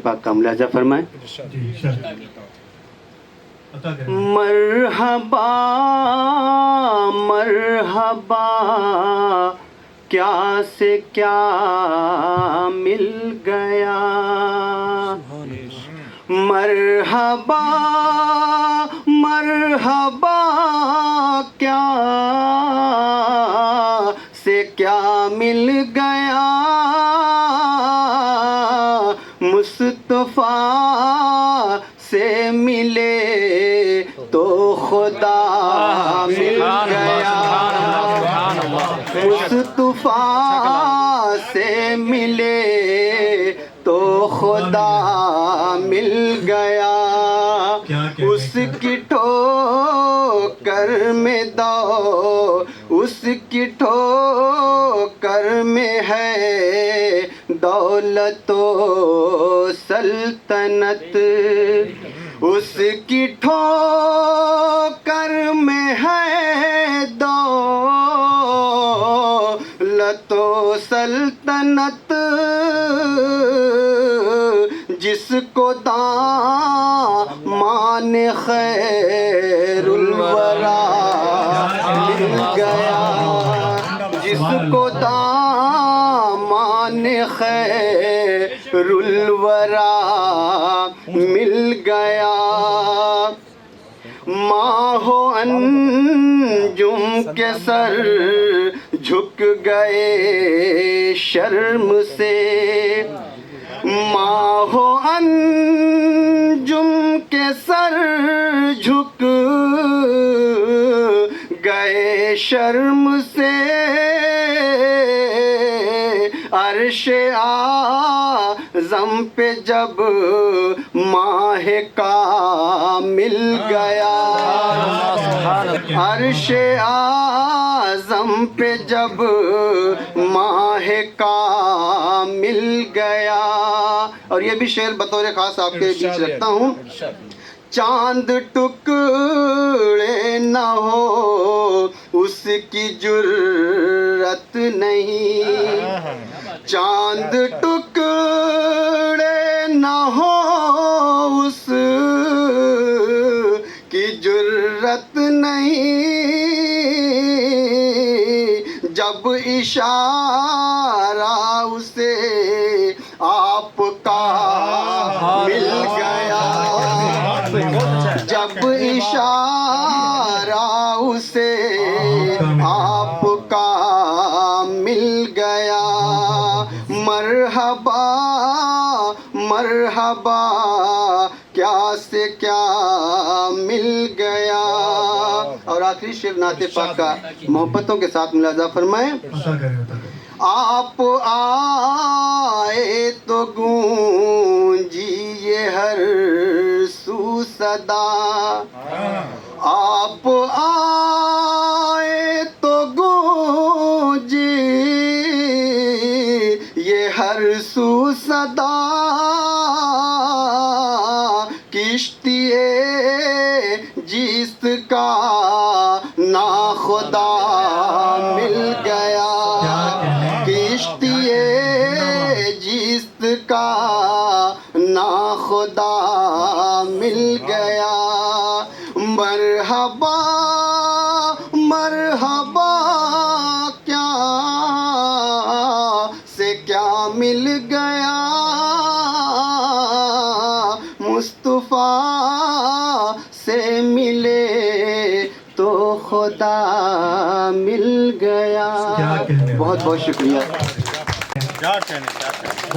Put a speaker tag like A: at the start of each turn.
A: پاک کا ملاحظہ فرمائیں. مرحبا مرحبا کیا سے کیا مل گیا، مرحبا مرحبا کیا سے کیا مل گیا، مصطفیٰ سے ملے تو خدا مل گیا، مصطفیٰ سے ملے تو خدا مل گیا، اس کی ٹھوکر میں اس کی ٹھوکر میں ہے دولت و سلطنت، اس کی ٹھوکر میں ہے دولت و سلطنت، جس کو دامان خیر الورا مل گیا، جس کو دامان خیر الورا مل گیا، ماہ و انجم کے سر جھک گئے شرم سے، ماہ و انجم کے سر جھک گئے شرم سے، عرش اعظم پہ جب ماہ کا مل گیا، عرش اعظم پہ جب ماہ کا مل گیا. اور یہ بھی شعر بطور خاص آپ کے بیچ رکھتا ہوں. چاند ٹکڑے نہ ہو اس کی جرت نہیں، چاند ٹکڑے نہ ہو اس کی جرت نہیں، جب اشارہ اسے آپ کا مل گیا، جب اشارہ اسے آپ کا مل گیا، مرحبا مرحبا کیا سے کیا مل گیا. اور آخری شعر نعت پاک کا محبتوں کے ساتھ ملاحظہ فرمائیں. آپ آئے تو گونجی یہ ہر سو صدا، آپ آئے تو گونجی یہ ہر سو صدا، کشتی جیست کا ناخدا مل گیا، کشتی جیست کا ناخدا مل گیا، مرحبا مرحبا کیا سے کیا مل گیا، مصطفیٰ سے ملے تو خدا مل گیا. بہت بہت شکریہ.